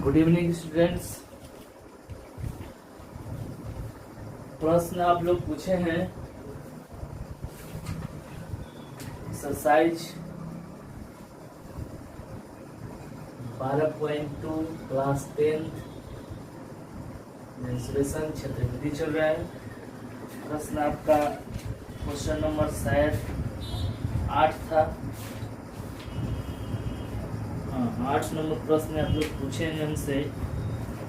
Good evening students. प्रश्न आप लोग पूछे हैं एक्सरसाइज 12.2 क्लास 10th मेंसुरेशन क्षेत्र विधि चल रहा है। प्रश्न आपका क्वेश्चन नंबर शायद 8 था। 8 नंबर प्रश्न आप लोग पूछे हैं हमसे।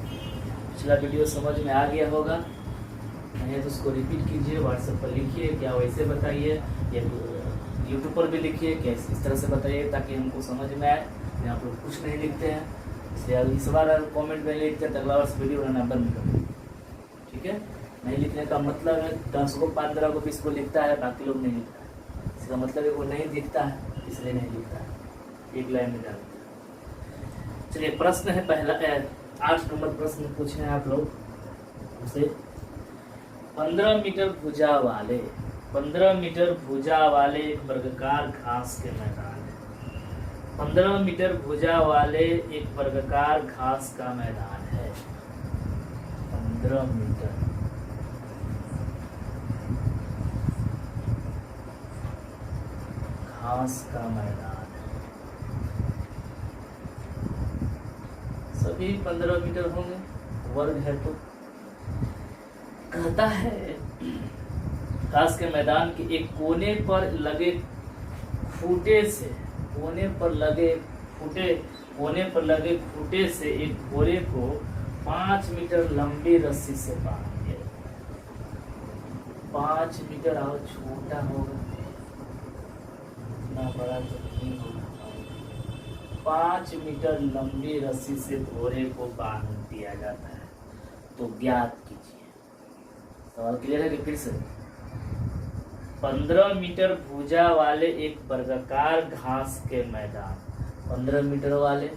पिछला वीडियो समझ में आ गया होगा, नहीं तो उसको रिपीट कीजिए, व्हाट्सएप पर लिखिए, क्या वैसे बताइए या यूट्यूब पर भी लिखिए, क्या इस तरह से बताइए ताकि हमको समझ में आए। यहाँ पर कुछ नहीं लिखते हैं, इसलिए इस बार कमेंट में लिखते हैं तो अगला बार से वीडियो बनाना बंद कर दें। ठीक है, नहीं लिखने का मतलब है 10 को 15 को 20 को लिखता है, बाकी लोग नहीं लिखता है। इसका मतलब है वो नहीं दिखता है, इसलिए नहीं लिखता है, एक लाइन में डालते हैं। चलिए प्रश्न है पहला 8 नंबर प्रश्न पूछे हैं आप लोग हमसे। 15 मीटर भुजा वाले एक वर्गाकार घास के मैदान है। 15 मीटर भुजा वाले एक वर्गाकार घास का मैदान है। 15 मीटर घास का मैदान है। सभी 15 मीटर होंगे, वर्ग है तो। कहता है घास के मैदान के एक कोने पर लगे खूंटे से एक घोड़े को 5 मीटर लंबी रस्सी से बांधिए। 5 मीटर और छोटा होगा, इतना बड़ा तो नहीं होगा। 5 मीटर लंबी रस्सी से घोड़े को बांध दिया जाता है, तो ज्ञात कीजिए। सवाल क्लियर है कि फिर से? 15 मीटर भुजा वाले एक वर्गाकार घास के मैदान, 15 मीटर वाले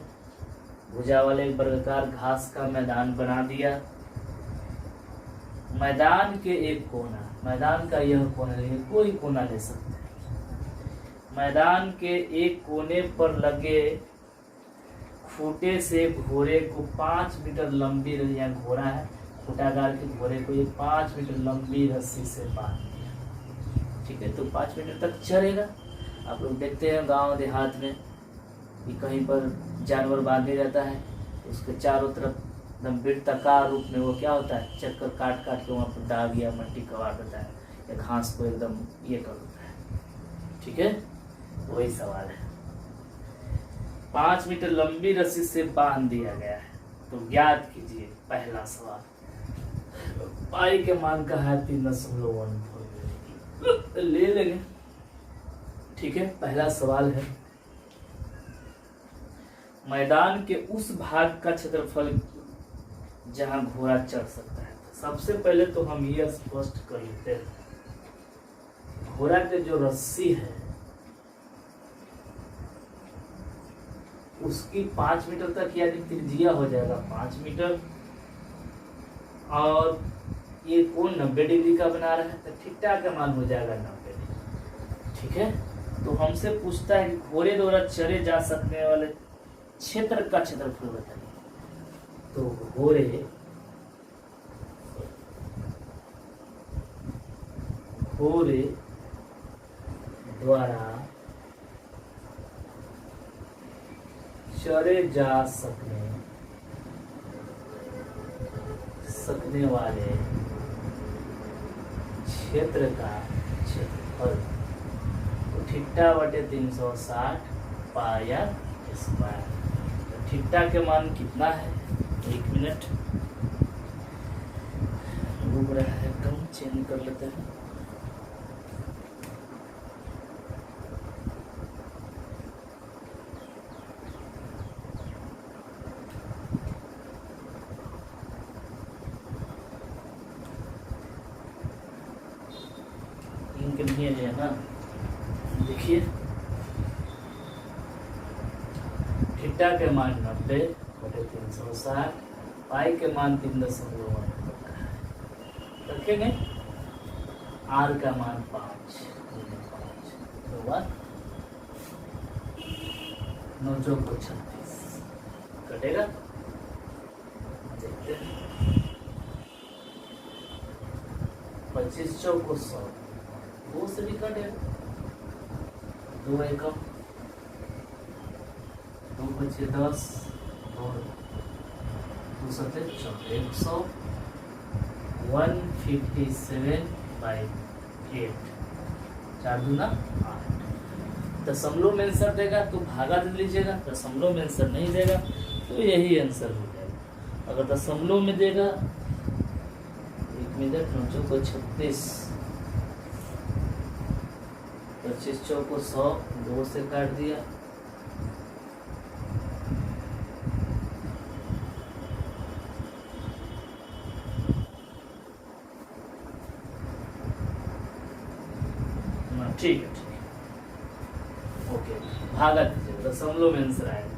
भुजा वाले एक वर्गाकार घास का मैदान बना दिया। मैदान के एक कोना, मैदान का यह कोना नहीं, कोई कोना ले सकते हैं। मैदान के एक कोने पर लगे खूंटे से घोड़े को 5 मीटर लंबी, या घोड़ा है खूंटागार के घोड़े को ये 5 मीटर लंबी रस्सी से बांध दिया। ठीक है, तो 5 मीटर तक चलेगा। आप लोग देखते हैं गांव देहात में कि कहीं पर जानवर बांधे जाता है, उसके चारों तरफ एकदम वृत्ताकार रूप में वो क्या होता है, चक्कर काट काट के वहाँ पर दाग या मट्टी कवा देता है, या घास को एकदम ये कर देता है। ठीक है, वही सवाल है। 5 मीटर लंबी रस्सी से बांध दिया गया है, तो ज्ञात कीजिए। पहला सवाल, पाई के मान का है 3.14 ले लेंगे। ठीक है, पहला सवाल है मैदान के उस भाग का क्षेत्रफल जहां घोड़ा चढ़ सकता है। सबसे पहले तो हम ये स्पष्ट कर लेते हैं, घोड़ा के जो रस्सी है उसकी 5 मीटर तक यानी त्रिज्या हो जाएगा 5 मीटर, और ये कोण 90 डिग्री का बना रहा है, तो थीटा का मान हो जाएगा 90 डिग्री। ठीक है, तो हमसे पूछता है कि घोड़े द्वारा चढ़े जा सकने वाले क्षेत्र का क्षेत्रफल बताइए। तो घोड़े द्वारा चढ़े जा सकने वाले क्षेत्र का क्षेत्रफल तो थीटा बटे 360 पाया स्क्वायर। तो थीटा के मान कितना है? 1 मिनट घूम रहा है, कम चेंज कर लेते हैं। नहीं है ना, देखिए थीटा के मान 90 बटे 360, पाई के मान 3.1 रखेंगे, आर का मान 5 तो 9 को 36 कटेगा। देखते हैं। 25 चौको 100, 2 से भी कटेगा, 2 एकम, 2 बचे 10 और 2 सत्ते 100, 157/8, 4 दूना 8। दशमलव में आंसर देगा तो भागा दे लीजिएगा, दशमलव में आंसर नहीं देगा तो यही आंसर हो जाएगा। अगर दशमलव में देगा 1 मिनट 9 को 36, 25 चौको 100, 2 से काट दिया, ठीक है, ओके, भागा दीजिए, दशमलव में आंसर आएगा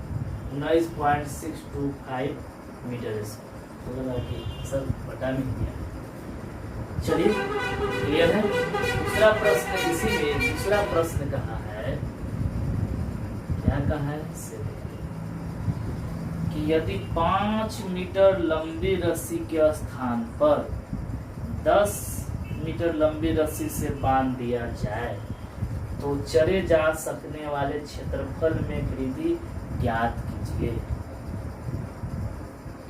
19.625 मीटर स्क्वायर। सर बटा नहीं दिया। चलिए क्लियर है। दूसरा प्रश्न, इसी में दूसरा प्रश्न कहा है, क्या कहा है से कि यदि 5 मीटर लंबी रस्सी के स्थान पर 10 मीटर लंबी रस्सी से बांध दिया जाए तो चरे जा सकने वाले क्षेत्रफल में वृद्धि ज्ञात कीजिए।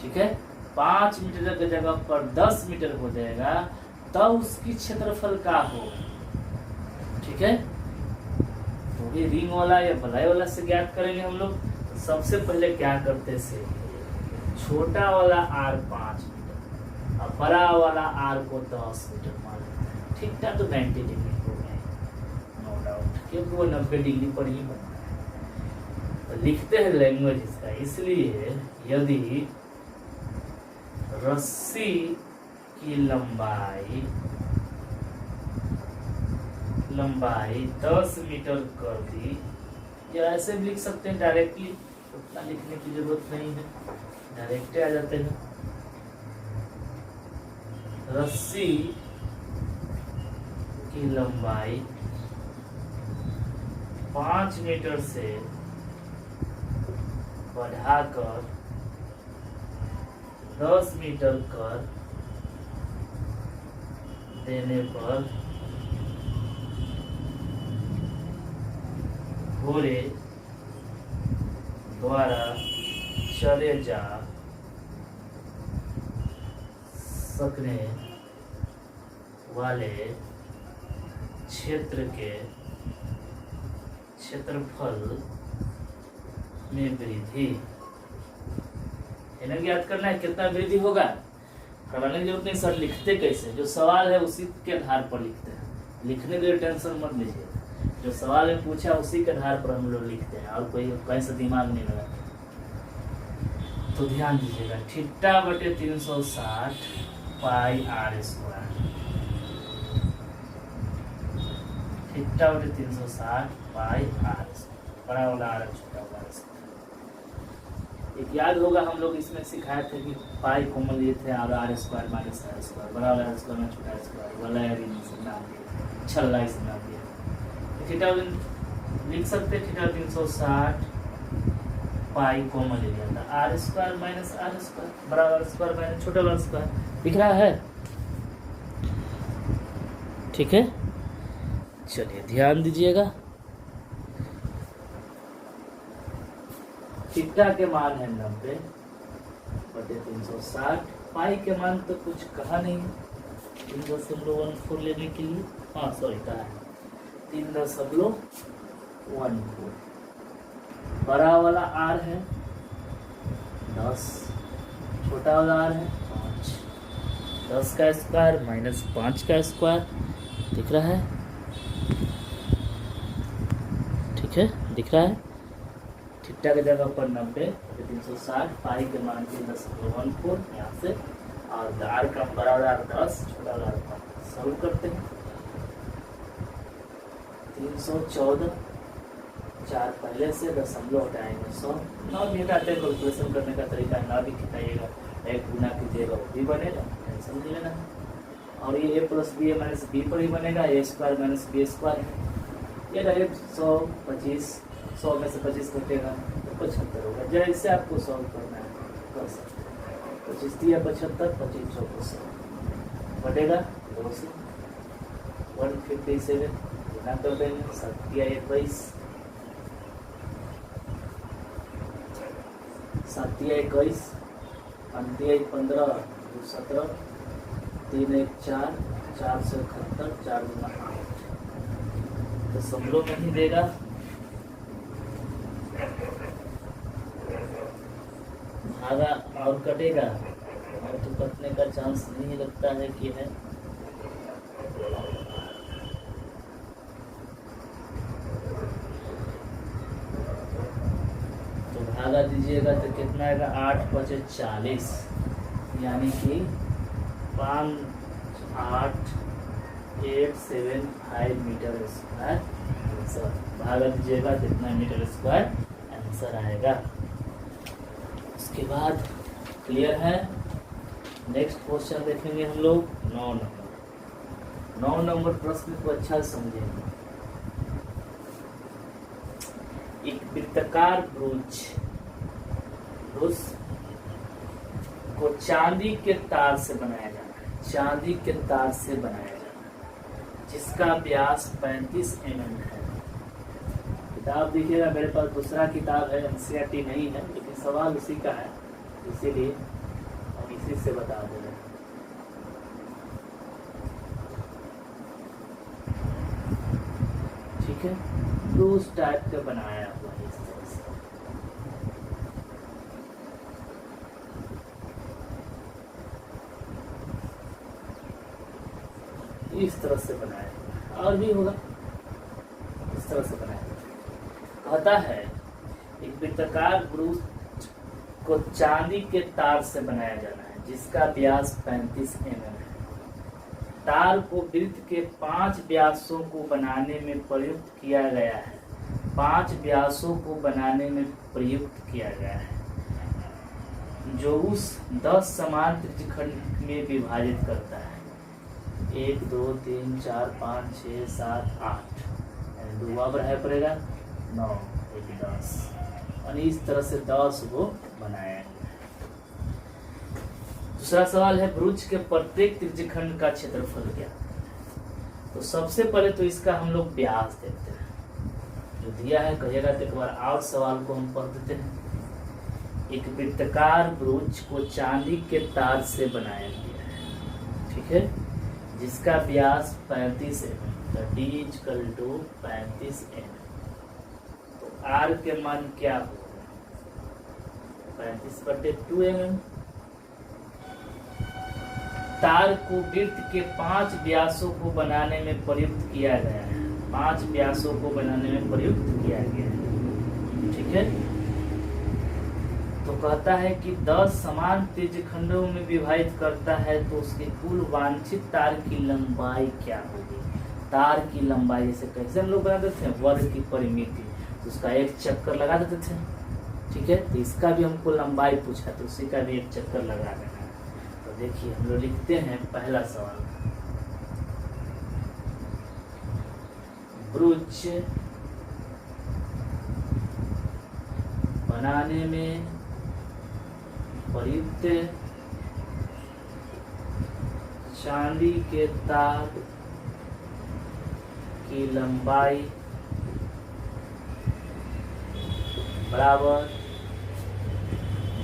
ठीक है, 5 मीटर की जगह पर 10 मीटर हो जाएगा तब उसकी क्षेत्रफल का हो। ठीक है, तो भी रिंग वाला या बलाई वाला से ज्ञात करेंगे हम लोग। तो सबसे पहले क्या करते से, छोटा वाला आर 5 मीटर और बड़ा वाला आर को 10 मीटर मान लेते हैं। ठीक था, तो 90 डिग्री हो गए, नो डाउट, क्योंकि वो 90 डिग्री पर ही बनता है। तो लिखते हैं लैंग्वेज इसका, इसलिए यदि रस्सी की लंबाई 10 मीटर कर दी, या ऐसे भी लिख सकते हैं डायरेक्टली, उतना लिखने की जरूरत नहीं है, डायरेक्ट आ जाते हैं। रस्सी की लंबाई 5 मीटर से बढ़ाकर 10 मीटर कर देने पर घोड़े द्वारा चले जा सकने वाले क्षेत्र के क्षेत्रफल में वृद्धि, इन्हें ज्ञात करना है कितना वृद्धि होगा। करवाने की जरूरत नहीं सर, लिखते कैसे, जो सवाल है उसी के आधार पर लिखते हैं, लिखने के लिए टेंशन मत लीजिए, जो सवाल में पूछा उसी के आधार पर हम लोग लिखते हैं, और कोई कहीं से दिमाग नहीं लगाते। तो ध्यान दीजिएगा, थीटा बटे 360 पाई आर स्क्वायर, थीटा बटे 360 पाई आर स्क्वायर, बड़ा वाला आर छोटा वाला आर स्क्वायर। एक याद होगा हम लोग इसमें सिखाए थे कि पाई कॉमन लिए थे और R square minus R square, बड़ा वाला आर स्क्वायर में छोटा स्क्वायर वाला नाम दिया, छल्ला इसे नाम दिया। थीटा लिख सकते, थीटा 360 पाई कॉमन ले लिया था, R square minus R square, बड़ा वाला स्क्वायर माइनस छोटा वाला स्क्वायर, दिख रहा है। ठीक है, चलिए ध्यान दीजिएगा, थीटा के मान है 90 बटे 360, पाई के मान तो कुछ कहा नहीं, 3.14 लेने के लिए, हाँ सॉरी कहा है 3.14, बड़ा वाला आर है 10, छोटा वाला आर है 5, 10 का स्क्वायर माइनस 5 का स्क्वायर, दिख रहा है। ठीक है, दिख रहा है। थीटा की जगह पर 90 360, पाई के मान 3.14 यहाँ से, और आर का बड़ा वाला 10, छोटा वाला 5, सॉल्व करते हैं। 314, 4 पहले से, दशमलव हटाएंगे 100, 9 भी हटाते हैं, कैलकुलेशन करने का तरीका 9 भी खिलाइएगा, 1 गुना कीजिएगा वो भी बनेगा, टेंशन नहीं लेना। और ये a plus B minus B पर ही बनेगा, A square minus B square है, ये डायरेक्ट 100 में से 25 कटेगा तो 75 होगा। जैसे आपको सॉल्व करना है कर सकते हैं। 25 दिया 75, 25 चौको 100 बटेगा 2 से 157 गुना कर देंगे। 7 दिया 21, 7 दिया 21, 5 दिया 15, 2 17, 3 1 4, 4 से 71, 4 गुना 8 तो समलों में ही देगा। भागा और कटेगा और तो कटने का चांस नहीं लगता है कि है। तो भागा दीजिएगा तो कितना आएगा 8 5 40 यानी कि 5885 मीटर स्क्वायर आंसर। भागा दीजिएगा कितना मीटर स्क्वायर आंसर आएगा। उसके बाद क्लियर है। नेक्स्ट क्वेश्चन देखेंगे हम लोग 9 नंबर प्रश्न को अच्छा समझेंगे। एक वृत्ताकार ब्रूच को चांदी के तार से बनाया जाना है, चांदी के तार से बनाया जाना है जिसका व्यास 35 mm है। किताब देखिएगा मेरे पास दूसरा किताब है, एनसीईआरटी नहीं है, लेकिन सवाल उसी का है, इसीलिए हम इसी से बता दे रहे हैं। ठीक है, ब्रूच टाइप का बनाया हुआ है इस तरह से। इस तरह से बनाया, और भी होगा इस तरह से बनाया। कहता है एक वृत्ताकार ब्रूच को चांदी के तार से बनाया जाना है जिसका व्यास 35 mm है। तार को वृत्त के 5 व्यासों को बनाने में प्रयुक्त किया गया है। 5 व्यासों को बनाने में प्रयुक्त किया गया है जो उस 10 समान त्रिज्यखंड में विभाजित करता है। 1 2 3 4 5 6 7 8 दो बराबर है पड़ेगा 9 1 10 और इस तरह से 10 को बनाया गया। दूसरा सवाल है ब्रूच के प्रत्येक त्रिज्यखंड का क्षेत्रफल क्या। तो सबसे पहले तो इसका हम लोग व्यास देखते हैं जो दिया है, कहिएगा तो एक बार और सवाल को हम पढ़ देते हैं। एक वृत्ताकार ब्रूच को चांदी के तार से बनाया गया है, ठीक है, जिसका व्यास 35 mm, D = 35 mm। तो R के मान क्या होगा 35/2 mm। तार को वृत्त के 5 व्यासों को बनाने में प्रयुक्त किया गया है, 5 व्यासों को बनाने में प्रयुक्त किया गया है, ठीक है। तो कहता है कि 10 समान त्रिज्यखंडों में विभाजित करता है तो उसकी कुल वांछित तार की लंबाई क्या होगी। तार की लंबाई जैसे कैसे हम लोग बना देते हैं वर्ग की परिमिति, तो उसका एक चक्कर लगा देते थे, ठीक है। तो इसका भी हमको लंबाई पूछा तो उसी का भी एक चक्कर लगा देना है। तो देखिए हम लोग लिखते हैं पहला सवाल, ब्रूच बनाने में प्रयुक्त चांदी के तार की लंबाई बराबर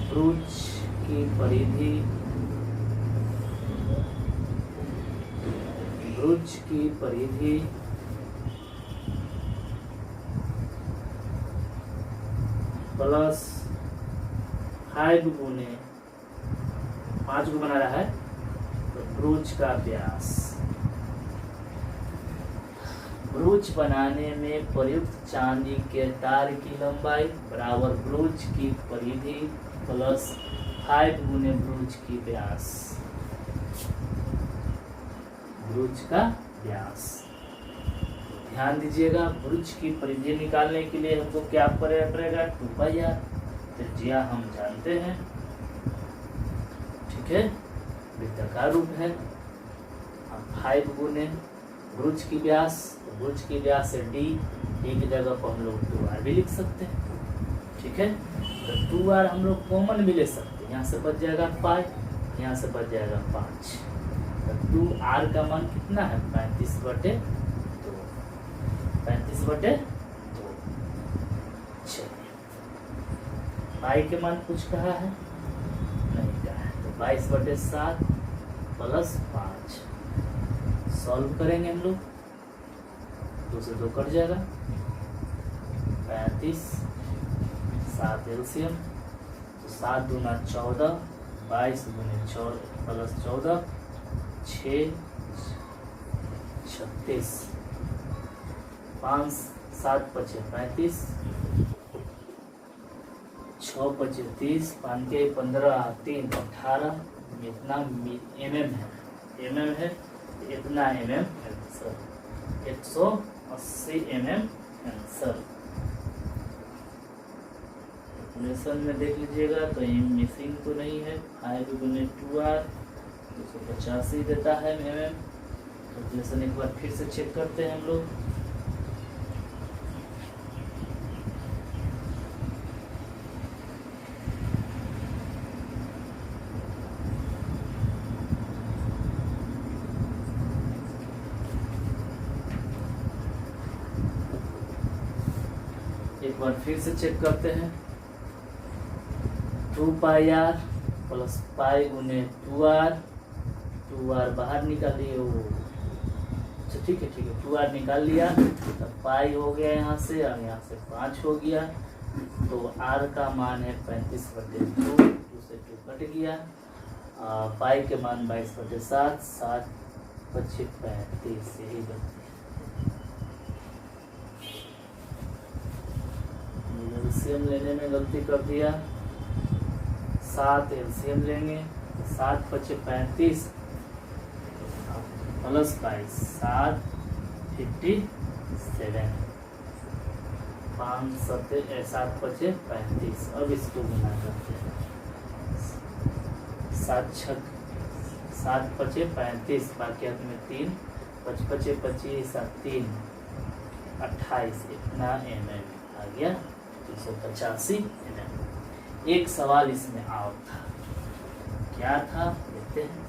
ब्रूच की परिधि, ब्रूच की परिधि प्लस 5 गुने 5 को बना रहा है तो ब्रूच का व्यास। ब्रूच बनाने में प्रयुक्त चांदी के तार की लंबाई बराबर ब्रूच की परिधि प्लस 5 गुने ब्रूच की व्यास, ब्रूच का व्यास। ध्यान दीजिएगा ब्रूच की परिधि निकालने के लिए हमको क्या पड़ेगा 2πr, त्रिज्या हम जानते हैं, ठीक है, वृत्ताकार रूप है। अब 5 गुने ब्रूच की व्यास, तो ब्रूच की व्यास से डी की जगह पर हम लोग 2r भी लिख सकते हैं, ठीक है। तो 2r हम लोग कॉमन भी ले सकते हैं, यहाँ से बच जाएगा 5, यहाँ से बच जाएगा 5। तो 2r का मान कितना है 35/2, 35/2। चलिए पाई के मान कुछ कहा है नहीं कहा है, तो 22/7 + 5 सॉल्व करेंगे हम लोग, 2 से 2 कट जाएगा, 35, 7 एलसीएम, तो 7 दूना 14, 22 दूने + 14 6 36, 5 7 5 35, 6 5 30, 5 के 15 3 18, इतना mm है, इतना आंसर 180 आंसर। कैलकुलेशन में देख लीजिएगा तो ये मिसिंग तो नहीं है, 5 × 2r 285 देता है कैलकुलेशन। एक बार फिर से चेक करते हैं हम लोग। एक बार फिर से चेक करते हैं, 2πr + पाई × 2r, 2r बाहर निकालिए, वो अच्छा ठीक है 2r निकाल लिया, तो पाई हो गया यहाँ से, और यहाँ से 5 हो गया, तो r का मान है 35/2, 2 से 2 कट गया, पाई के मान 22/7, 7 × 5 = 35, यही बनती है। एलसीएम लेने में गलती कर दिया, 7 एलसीएम लेंगे, 7 × 5 = 35 + 22 7 57, 5 7 × 5 = 35। अब इसको गुना करते हैं, 7 × 5 = 35, बाकी में 3 5 × 5 = 25, 7 3 28, इतना आ गया 285 mm। एक सवाल इसमें और था, क्या था देखते हैं।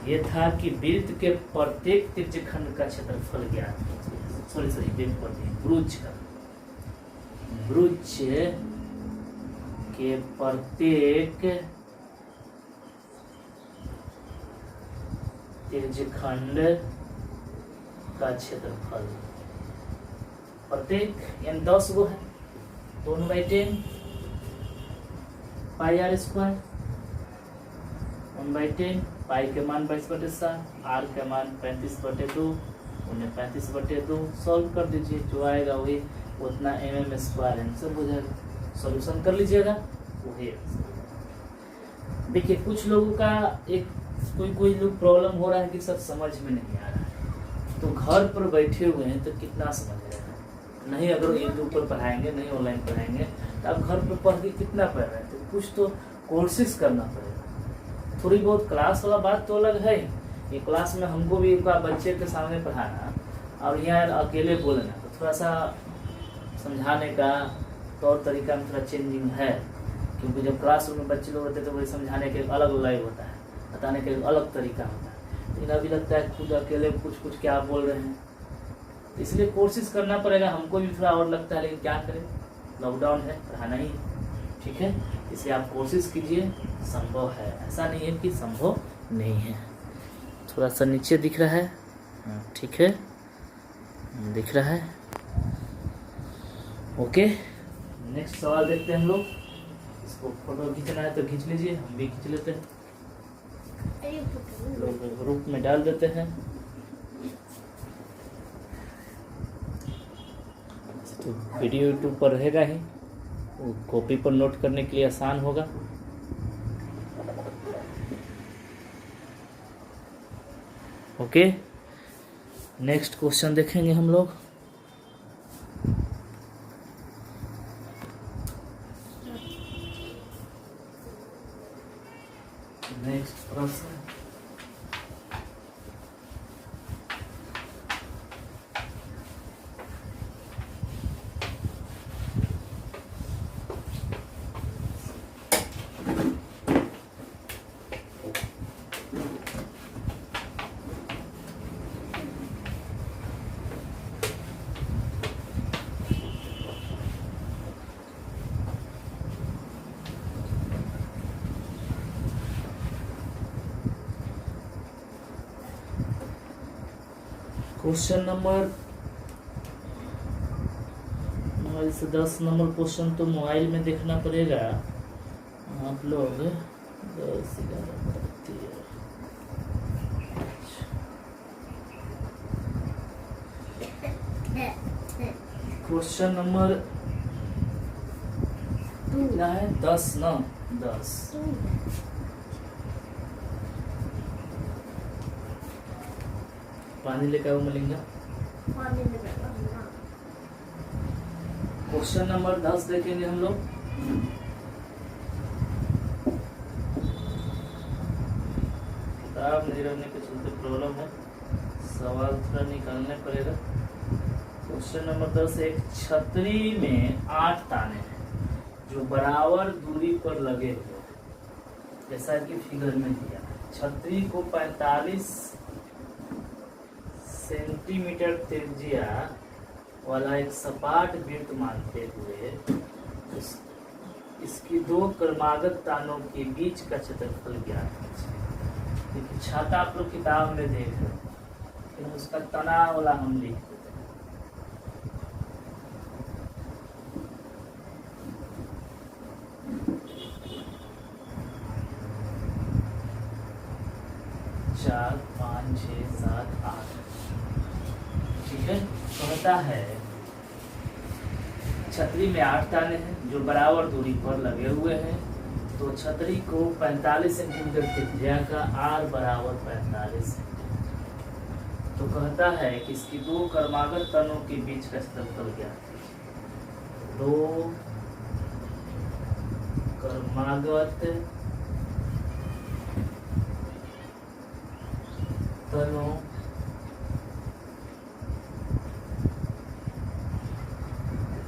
ये था कि वृत्त के प्रत्येक त्रिज्यखंड का क्षेत्रफल ज्ञात कीजिए। ब्रुज के प्रत्येक त्रिज्यखंड का क्षेत्रफल, प्रत्येक यानी 10 गो है, 1/10 πr², 1/10 पाई के मान 22/7, r के मान 35/2, उन्हें 35/2 सॉल्व कर दीजिए, जो आएगा वही उतना mm² आंसर हो जाएगा। सॉल्यूशन कर लीजिएगा वही। देखिए कुछ लोगों का कोई लोग प्रॉब्लम हो रहा है कि सर समझ में नहीं आ रहा है, तो घर पर बैठे हुए हैं तो कितना समझ रहे हैं, नहीं अगर यूट्यूब पर पढ़ाएंगे, नहीं ऑनलाइन पढ़ाएंगे, तो आप घर पर पढ़ के कितना पढ़ रहे हैं, तो कुछ तो कोशिश करना पड़ेगा। थोड़ी बहुत क्लास वाला बात तो अलग है, ये क्लास में हमको भी एक बच्चे के सामने पढ़ाना और यहाँ अकेले बोलना, तो थोड़ा सा समझाने का तौर तरीका में थोड़ा चेंजिंग है, क्योंकि जब क्लासरूम में बच्चे लोग होते हैं तो वही समझाने के अलग लाइव होता है, बताने के अलग तरीका होता है, लेकिन अभी लगता है खुद अकेले कुछ क्या बोल रहे हैं, तो इसलिए कोशिश करना पड़ेगा। हमको भी थोड़ा और लगता है, लेकिन क्या करें, लॉकडाउन है, पढ़ाना ही है, ठीक है। इसलिए आप कोशिश कीजिए, संभव है, ऐसा नहीं है कि संभव नहीं है। थोड़ा सा नीचे दिख रहा है, ठीक है, दिख रहा है, ओके। नेक्स्ट सवाल देखते हैं हम लोग। इसको फोटो खींचना है तो खींच लीजिए, हम भी खींच लेते हैं, ग्रुप में डाल देते हैं। तो वीडियो यूट्यूब पर रहेगा ही, कॉपी पर नोट करने के लिए आसान होगा। ओके, नेक्स्ट क्वेश्चन देखेंगे हम लोग। नेक्स्ट प्रश्न, क्वेश्चन नंबर मोबाइल से 10 नंबर क्वेश्चन तो मोबाइल में देखना पड़ेगा आप लोग। 10 11 13 क्वेश्चन नंबर क्या है 10 ना 10। पानी लेकर आओ मलिंगा। क्वेश्चन नंबर 10 देखेंगे हम लोग। किताब नहीं रखने के चलते प्रॉब्लम है, सवाल थोड़ा निकालने पड़ेगा। क्वेश्चन नंबर 10, एक छतरी में 8 ताने हैं जो बराबर दूरी पर लगे हुए हैं, जैसा कि फिगर में दिया। छतरी को 45 सेंटीमीटर त्रिज्या वाला एक सपाट वृत्त मानते हुए इसकी 2 क्रमागत तानों के बीच का क्षेत्रफल ज्ञात है। देखिए छाता आप लोग किताब में देख रहे हो, लेकिन उसका तना वाला हम लिख देते हैं। चार 5 6 7 8, ठीक है। कहता है छतरी में 8 ताने हैं जो बराबर दूरी पर लगे हुए हैं, तो छतरी को 45 सेंटीमीटर त्रिज्या का r बराबर 45 सेंटीमीटर। तो कहता है कि इसकी 2 क्रमागत तनों के बीच का क्षेत्रफल ज्ञात कीजिए। 2 क्रमागत तनों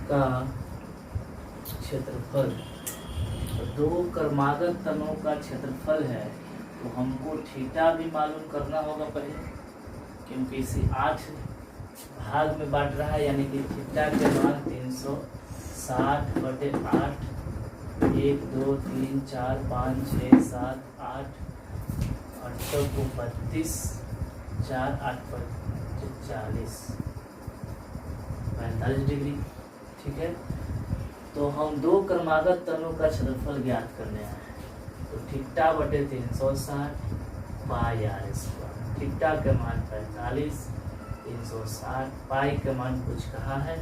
का क्षेत्रफल। 2 क्रमागत तनों का क्षेत्रफल है, तो हमको थीटा भी मालूम करना होगा पहले, क्योंकि इसे 8 भाग में बांट रहा है, यानी कि थीटा के मान 360/8 1 2 3 4 5 6 7 8 8 को 32 4 8 पर 40 45 डिग्री, ठीक है। तो हम 2 क्रमागत तनों का क्षेत्रफल ज्ञात करने आए हैं, तो थीटा बटे 360 पाई r स्क्वायर। थीटा के मान 45, 360, पाई के मान कुछ कहा है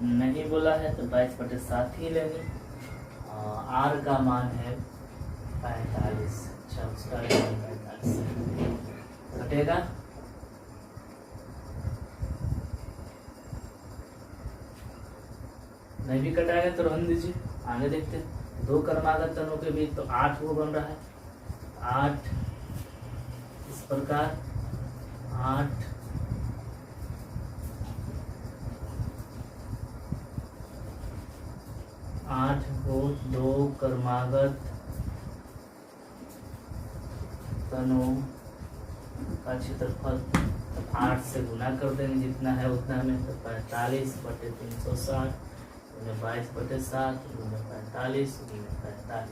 नहीं बोला है, तो 22/7 ही लेंगे। r का मान है 45। अच्छा, उसका मान 45 घटेगा। नहीं भी कटाएगा तो रहने दीजिए, आगे देखते हैं। 2 क्रमागत तनों के बीच तो 8 वो बन रहा है, 8 इस प्रकार 8 को 2 क्रमागत तनों का क्षेत्रफल 8 से गुना कर देंगे, जितना है उतना में। तो 45/360 22/7 45 45।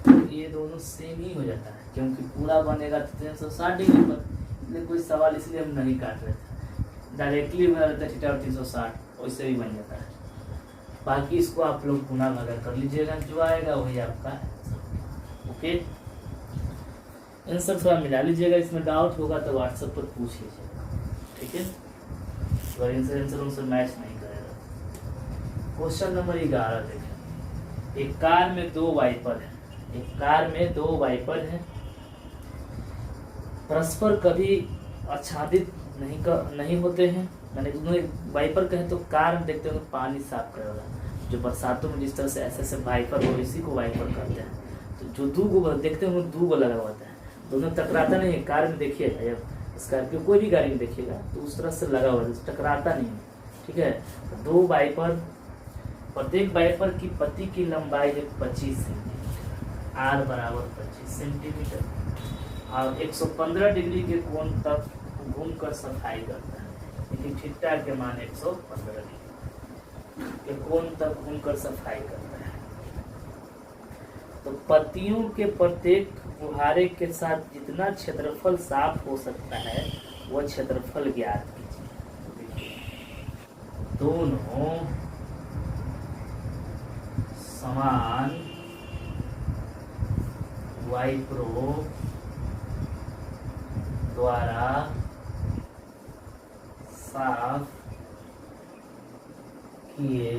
तो ये दोनों सेम ही हो जाता है, क्योंकि पूरा बनेगा 360 डिग्री पर, इसलिए कोई सवाल इसलिए हम नहीं काट रहे थे, डायरेक्टली बना रहता है थीटा और 360, वैसे भी बन जाता है। बाकी इसको आप लोग गुना भागा कर लीजिएगा, जो आएगा वही आपका है। ओके, आंसर थोड़ा मिला लीजिएगा, इसमें डाउट होगा तो व्हाट्सएप पर पूछ लीजिएगा, ठीक है। अगर आंसर उनसे मैच नहीं करेगा। क्वेश्चन नंबर 11 देखें। एक कार में 2 वाइपर है, एक कार में 2 वाइपर है, परस्पर कभी आच्छादित नहीं होते हैं। मैंने दोनों वाइपर कहे तो कार में देखते हो पानी साफ करेगा, जो बरसातों में जिस तरह से ऐसे वाइपर हो, इसी को वाइपर कहते हैं। तो जो 2 देखते हो 2 लगा होता है, दोनों टकराता नहीं है। कार में देखिएगा, जब स्कॉर्पियो कोई भी गाड़ी में देखिएगा तो उस तरह से लगा हुआ है, टकराता नहीं है, ठीक है। 2 वाइपर, प्रत्येक वाइपर की पत्ती की लंबाई है 25 सेंटीमीटर, r बराबर 25 सेंटीमीटर, और 115 डिग्री के कोण तक घूमकर सफाई करता है, लेकिन थीटा के मान 115 डिग्री। के कोण तक घूमकर सफाई करता है। तो पत्तियों के प्रत्येक फुहारे के साथ जितना क्षेत्रफल साफ हो सकता है वह क्षेत्रफल ज्ञात कीजिए। दोनों समान वाइप्रो द्वारा साफ किए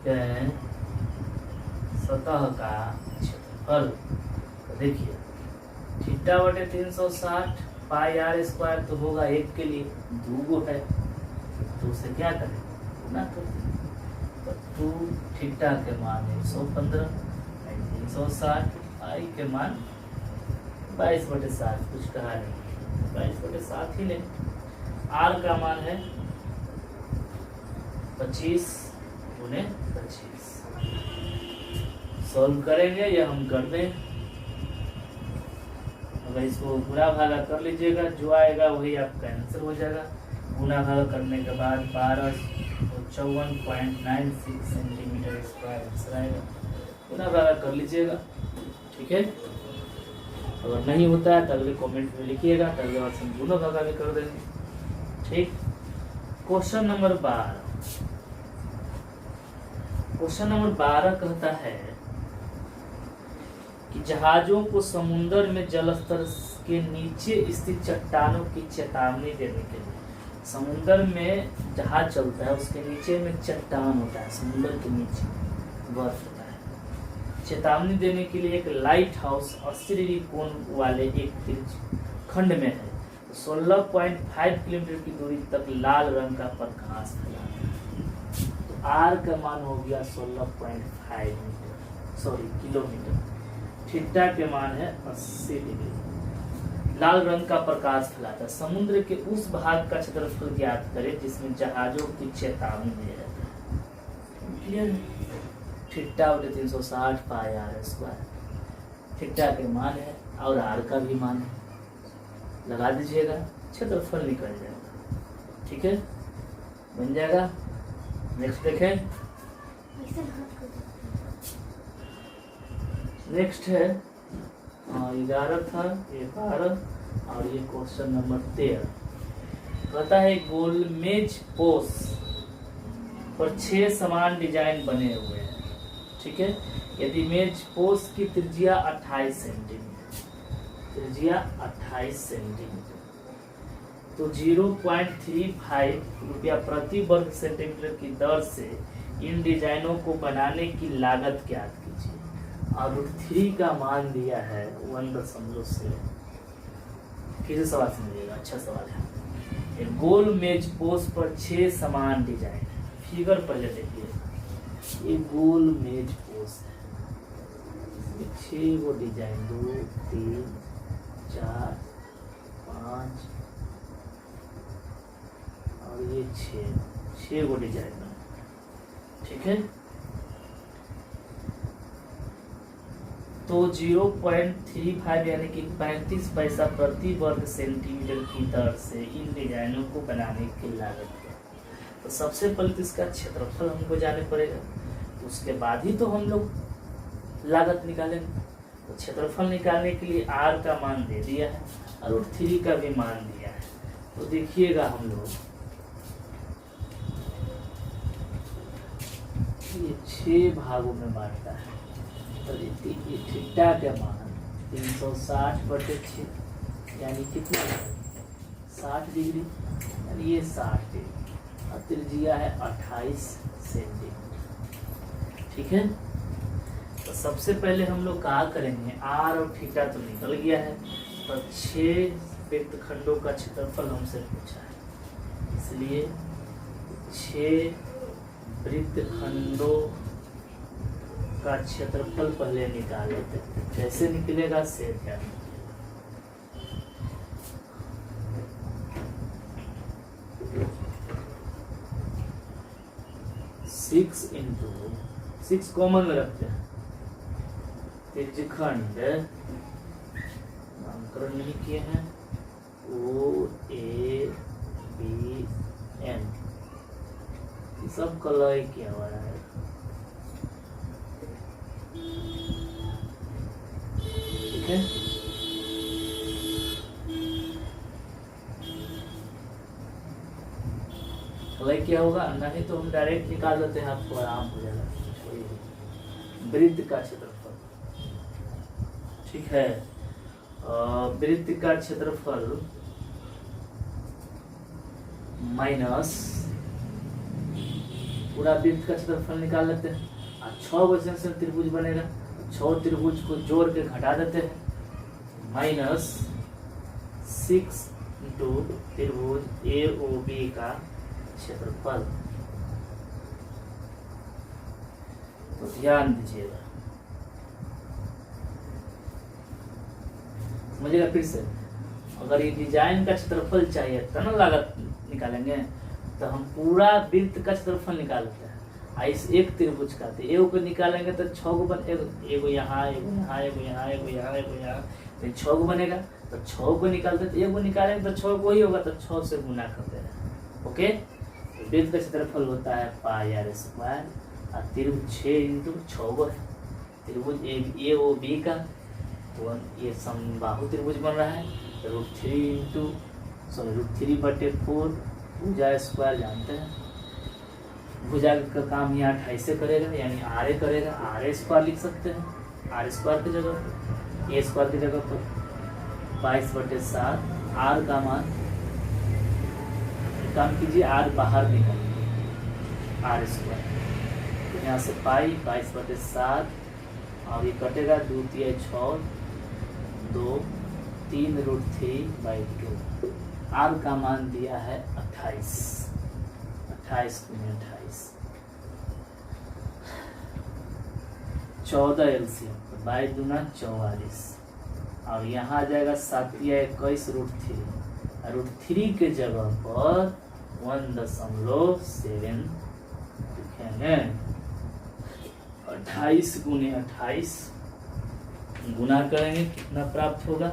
गए सतह का क्षेत्रफल। तो देखिए थीटा बटे 360 पाई आर स्क्वायर तो होगा एक के लिए, दूगो है तो उसे क्या करें गुना कर दें। तो 2 थीटा के मान 115 360 आई के मान 22/7, कुछ कहा नहीं 22/7 ही नहीं। आर का मान है 25 गुने 25। सॉल्व करेंगे या हम कर दें। अगर इसको गुणा भागा कर लीजिएगा, जो आएगा वही आपका आंसर हो जाएगा। गुणा भागा करने के बाद 1254.96 सेंटीमीटर स्क्वायर आंसर आएगा। गुणा भागा कर लीजिएगा, ठीक है। अगर नहीं होता है तो अगले कमेंट में लिखिएगा, तो अगले बार हम गुणा भागा भी कर देंगे, ठीक। Question number 12। क्वेश्चन नंबर 12 कहता है कि जहाजों को समुद्र में जलस्तर के नीचे स्थित चट्टानों की चेतावनी देने के लिए, समुद्र में जहाज चलता है उसके नीचे में चट्टान होता है, समुद्र के नीचे बर्फ होता है। चेतावनी देने के लिए एक लाइट हाउस 80 डिग्री कोण वाले एक तिरछ खंड में है। 16.5 किलोमीटर की दूरी तक लाल रंग का प्रकाश फैला है। तो आर का मान हो गया 16.5 किलोमीटर। थीटा के मान है 80 डिग्री। लाल रंग का प्रकाश फैलाता है। समुद्र के उस भाग का क्षेत्रफल ज्ञात करें जिसमें जहाजों की चेतावनी दी जाती है। क्लियर? थीटा बटे 360 पाई आर स्क्वायर। थीटा के मान है और आर का भी मान है, लगा दीजिएगा, क्षेत्रफल निकल जाएगा, ठीक है, बन जाएगा। नेक्स्ट देखें। नेक्स्ट है 11 था, ये 12 और ये क्वेश्चन नंबर 13। कहता है गोलमेज पोस पर 6 समान डिजाइन बने हुए हैं, ठीक है। यदि मेज पोस की त्रिज्या 28 सेंटीमीटर, त्रिज्या 28 सेंटीमीटर, तो 0.35 रुपया प्रति वर्ग सेंटीमीटर की दर से इन डिजाइनों को बनाने की लागत ज्ञात कीजिए। और √3 का मान दिया है 1.7। किसी सवाल से मिलेगा, अच्छा सवाल है। एक गोल मेज पोस्ट पर 6 समान डिजाइन। फिगर पहले देखिए, ये गोल मेज पोस्ट है, 6 वो डिजाइन, 2 3 4 5 और ये 6 वो डिजाइन बना, ठीक है। तो 0.35 यानी कि 35 पैसा प्रति वर्ग सेंटीमीटर की दर से इन डिजाइनों को बनाने की लागत है। तो सबसे पहले तो इसका क्षेत्रफल हमको जाने पड़ेगा, उसके बाद ही तो हम लोग लागत निकालेंगे। तो क्षेत्रफल निकालने के लिए आर का मान दे दिया है और √3 का भी मान दिया है। तो देखिएगा हम लोग ये 6 भागों में बांटता है। तो ये थीटा का मान 360/6 यानी कितना है 60 डिग्री, यानी ये 60 डिग्री और त्रिज्या है 28 सेंटीमीटर, ठीक है। तो सबसे पहले हम लोग क्या करेंगे, आर और थीटा तो निकल गया है, तो 6 वृत्तखंडों का क्षेत्रफल हमसे पूछा है, इसलिए 6 वृत्तखंडों का क्षेत्रफल पहले निकाल लेते हैं। कैसे निकलेगा से ध्यान दीजिएगा। 6 × 6 कॉमन में रखते हैं। त्रिज्यखंड नामकरण नहीं किए हैं, OABN सब कलर क्या हो रहा है? ठीक है, कलर क्या होगा? नहीं तो हम डायरेक्ट निकाल देते हैं, आपको आराम हो जाएगा। वृत्त का क्षेत्रफल, ठीक है, वृत्त का क्षेत्रफल माइनस पूरा वृत्त का क्षेत्रफल निकाल लेते हैं। 6 वजन से त्रिभुज बनेगा, 6 त्रिभुज को जोड़ के घटा देते हैं, माइनस 6 इंटू त्रिभुज ए ओ बी का क्षेत्रफल। तो ध्यान दीजिएगा, समझिएगा फिर से। अगर ये डिजाइन का क्षेत्रफल चाहिए तो ना लागत निकालेंगे, तो हम पूरा वृत्त का क्षेत्रफल निकालते हैं। इस एक त्रिभुज का तो एगो को निकालेंगे तो 6 गो बन, एगो यहाँ, एगो यहाँ, एगो यहाँ, एगो यहाँ, एगो यहाँ, तो 6 गो बनेगा। तो 6 को निकालते तो एगो निकालेंगे तो 6 को ही होगा, तो 6 से गुना करते हैं। ओके, वृत्त का क्षेत्रफल होता है पाई आर स्क्वायर, और त्रिभुज 6 इंटू 6 गो है त्रिभुज ए ओ बी का, तो ये समबाहु त्रिभुज बन रहा है। तो √3/4 भुजा स्क्वायर जानते हैं, भुजा का काम यहाँ 28 से करेगा, यानी आर करेगा, आर स्क्वायर लिख सकते हैं। आर स्क्वायर की जगह पर, ए स्क्वायर की जगह पर 22/7, आर का मान काम कीजिए, आर बाहर निकाल, आर स्क्वायर, तो यहाँ से पाई 22/7, और ये कटेगा 2 × 6 2 3 √3/2। आर का मान दिया है 28, 28 × 28, 14 एलसीएम, तो 22×44, और यहाँ आ जाएगा 7 या 21 √3, √3 के जगह पर 1.7 लिखेंगे। 28 × 28 गुना करेंगे, कितना प्राप्त होगा?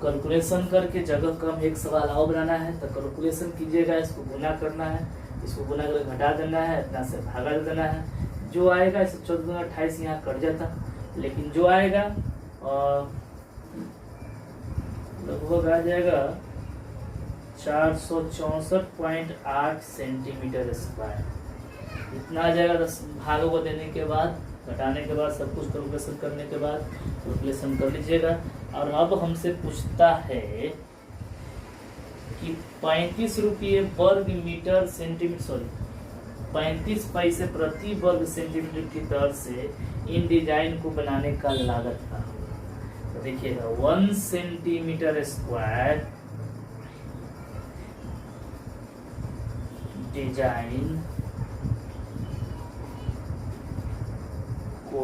कैलकुलेशन करके जगह कम एक सवाल और बनाना है, तो कैलकुलेशन कीजिएगा, इसको गुना करना है, इसको गुना करके घटा देना है, इतना से भागा देना है, जो आएगा इसे 14 × 28 यहाँ कट जाता, लेकिन जो आएगा लगभग आ जाएगा 464.8 सेंटीमीटर स्क्वायर, इतना आ जाएगा। 10 भागों को देने के बाद, घटाने के बाद, सब कुछ कैलकुलेशन करने के बाद कैलकुलेशन कर लीजिएगा। और अब हमसे पूछता है कि 35 रुपये वर्ग मीटर सेंटीमीटर, सॉरी 35 पैसे प्रति वर्ग सेंटीमीटर की दर से इन डिजाइन को बनाने का लागत का होगा। तो देखिएगा 1 सेंटीमीटर स्क्वायर डिजाइन को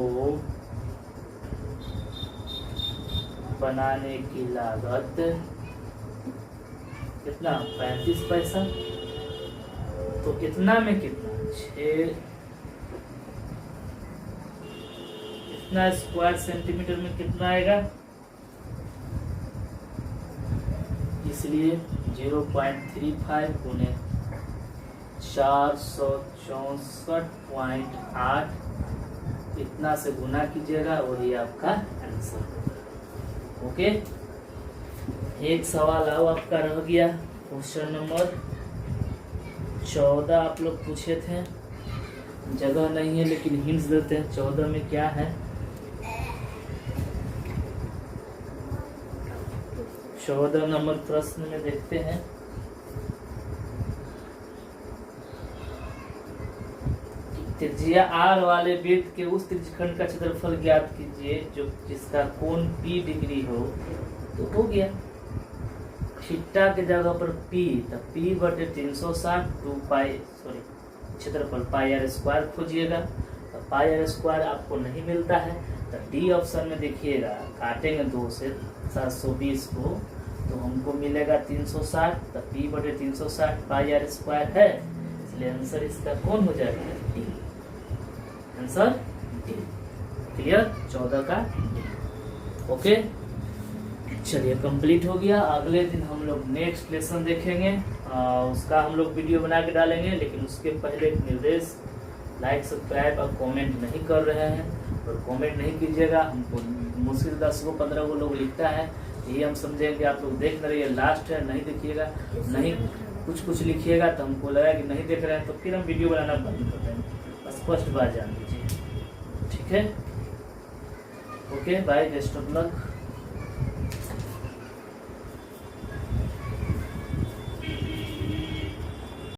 बनाने की लागत कितना? 35 पैसा। तो इतना में कितना? 6, इतना स्क्वायर सेंटीमीटर में कितना आएगा? इसलिए 0.35 गुने 464.8, इतना से गुना कीजिएगा और ये आपका आंसर होगा। ओके, एक सवाल आओ आपका रह गया, क्वेश्चन नंबर 14 आप लोग पूछे थे, जगह नहीं है लेकिन हिंट्स देते हैं। 14 में क्या है? 14 नंबर प्रश्न में देखते हैं, त्रिज्या आर वाले वृत्त के उस त्रिज्यखंड का क्षेत्रफल ज्ञात कीजिए जो जिसका कोण P डिग्री हो। तो हो गया, थीटा के जगह पर P, तो P/360 2 पाई, सॉरी क्षेत्रफल पाई आर स्क्वायर खोजिएगा। तो पाई आर स्क्वायर आपको नहीं मिलता है, तो डी ऑप्शन में देखिएगा, काटेंगे 2 से 720 को, तो हमको मिलेगा 360, तो P/360 पाई आर स्क्वायर है, इसलिए आंसर इसका कौन हो जाएगा? डी। Answer D. क्लियर? 14 का डी। ओके, चलिए कंप्लीट हो गया। अगले दिन हम लोग नेक्स्ट लेसन देखेंगे। उसका हम लोग वीडियो बना के डालेंगे, लेकिन उसके पहले एक निर्देश, लाइक सब्सक्राइब और कमेंट नहीं कर रहे हैं और कमेंट नहीं कीजिएगा। हमको मुश्किल 10-15 को लोग लिखता है, यही हम समझेंगे कि आप लोग देख रहे हैं, लास्ट है, नहीं देखिएगा, नहीं कुछ लिखिएगा तो हमको लगा कि नहीं देख रहे हैं तो फिर हम वीडियो बनाना बंद कर देंगे। स्पष्ट बात जान लीजिए, ठीक है। Okay bye, best of luck.